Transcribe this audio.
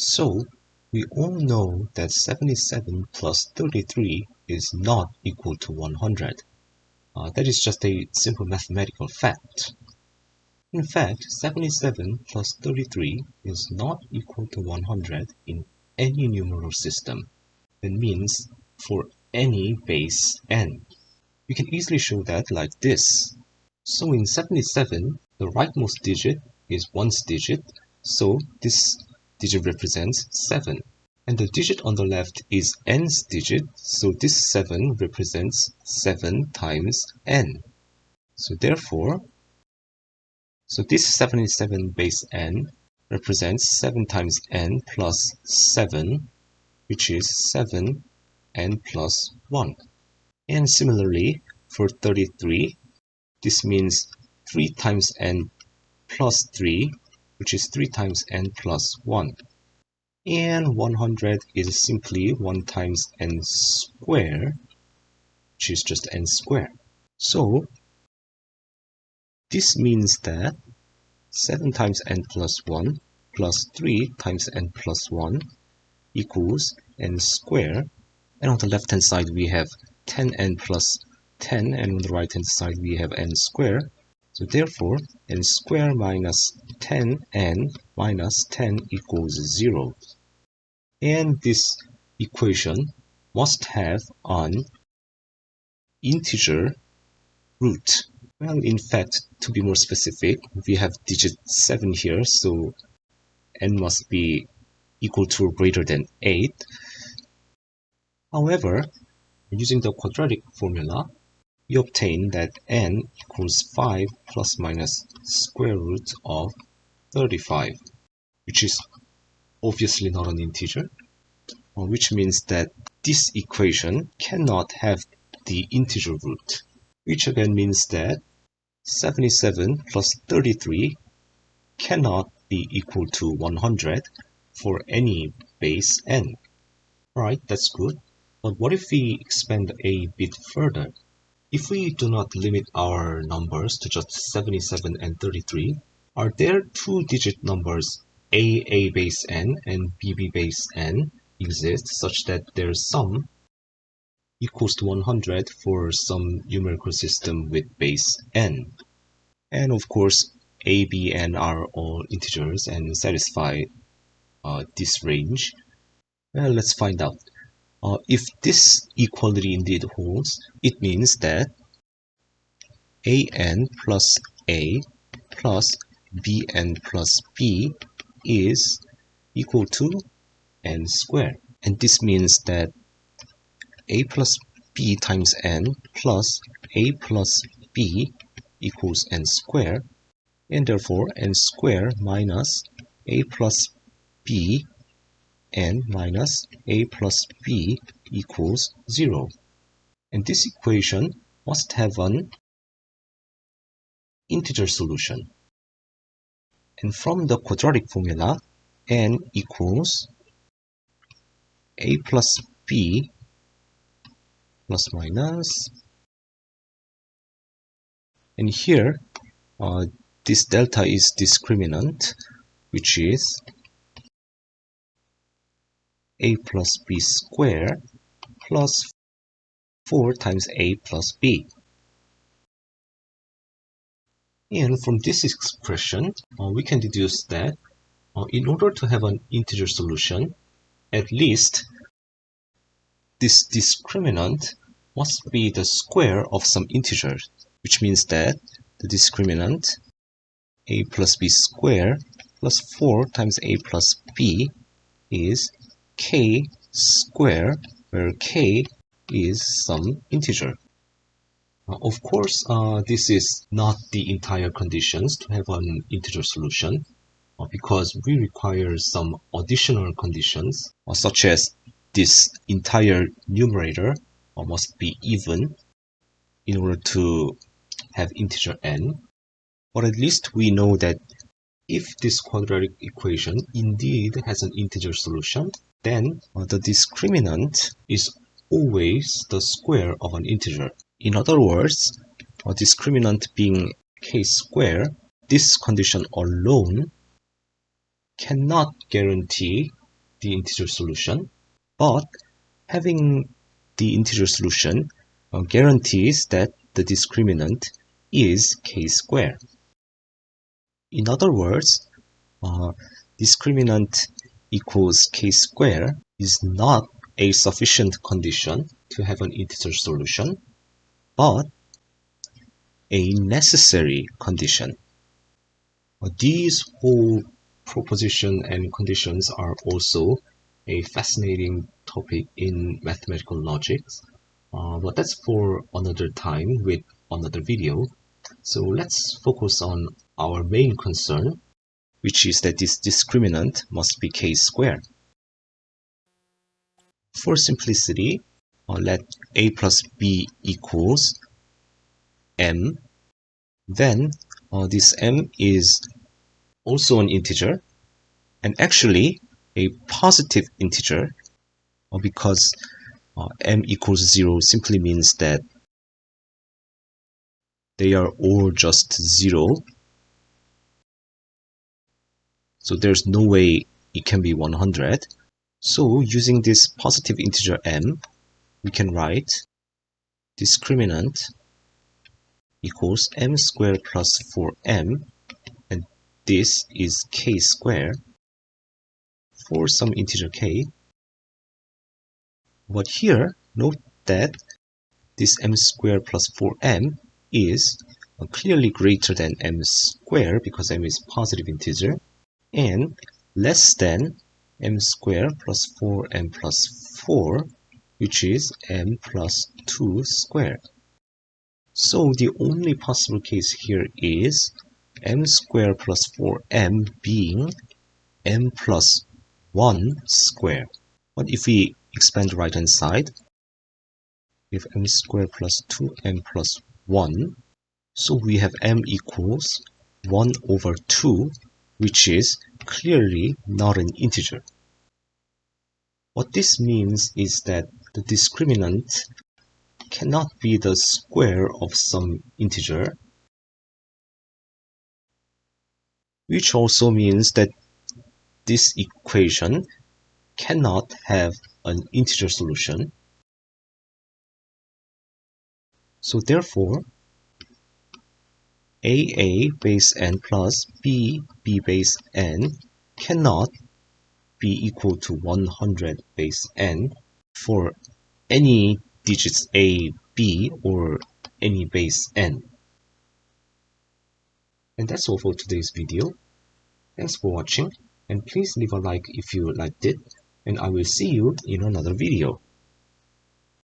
So, we all know that 77 plus 33 is not equal to 100. That is just a simple mathematical fact. In fact, 77 plus 33 is not equal to 100 in any numeral system. That means for any base n. We can easily show that like this. So in 77, the rightmost digit is 1's digit, so this digit represents 7. And the digit on the left is n's digit, so this 7 represents 7 times n. So therefore, this 77 base n represents 7 times n plus 7, which is 7 n plus 1. And similarly, for 33, this means 3 times n plus 3, which is 3 times n plus 1. And 100 is simply 1 times n squared, which is just n squared. So, this means that 7 times n plus 1 plus 3 times n plus 1 equals n squared. And on the left hand side we have 10n plus 10, and on the right hand side we have n squared. So therefore, n squared minus 10n minus 10 equals 0. And this equation must have an integer root. Well, in fact, to be more specific, we have digit 7 here, so n must be equal to or greater than 8. However, using the quadratic formula, we obtain that n equals 5 plus minus square root of 35, which is obviously not an integer, which means that this equation cannot have the integer root, which again means that 77 plus 33 cannot be equal to 100 for any base n. Alright, that's good. But what if we expand a bit further? If we do not limit our numbers to just 77 and 33, are there two-digit numbers a base n and bb base n exist such that their sum equals to 100 for some numerical system with base n? And of course, a, b, n are all integers and satisfy this range. Well, let's find out. If this equality indeed holds, it means that an plus a plus bn plus b is equal to n squared. And this means that a plus b times n plus a plus b equals n squared, and therefore n squared minus a plus b n minus a plus b equals 0. And this equation must have an integer solution. And from the quadratic formula, n equals a plus b plus minus, and here this delta is discriminant, which is a plus b squared plus 4 times a plus b. And from this expression, we can deduce that in order to have an integer solution, at least this discriminant must be the square of some integer, which means that the discriminant a plus b squared plus 4 times a plus b is k squared, where k is some integer. Of course, this is not the entire conditions to have an integer solution, because we require some additional conditions, such as this entire numerator must be even in order to have integer n. But at least we know that if this quadratic equation indeed has an integer solution, then the discriminant is always the square of an integer. In other words, a discriminant being k squared, this condition alone cannot guarantee the integer solution, but having the integer solution guarantees that the discriminant is k-square. In other words, discriminant equals k-square is not a sufficient condition to have an integer solution, but a necessary condition. These whole proposition and conditions are also a fascinating topic in mathematical logics, but that's for another time with another video. So let's focus on our main concern, which is that this discriminant must be k-square. For simplicity, let a plus b equals m. Then this m is also an integer, and actually a positive integer, because m equals 0 simply means that they are all just 0. So there's no way it can be 100. So using this positive integer m, we can write discriminant equals m squared plus 4m, and this is k squared for some integer k. But here, note that this m squared plus 4m is clearly greater than m squared because m is positive integer, and less than m squared plus 4m plus 4, which is m plus 2 squared. So the only possible case here is m squared plus 4m being m plus 1 squared. But if we expand the right hand side, we have m squared plus 2m plus 1, so we have m equals 1 over 2, which is clearly not an integer. What this means is that the discriminant cannot be the square of some integer, which also means that this equation cannot have an integer solution. So therefore, a base n plus b base n cannot be equal to 100 base n for any digits a, b, or any base n. And that's all for today's video. Thanks for watching, and please leave a like if you liked it, and I will see you in another video.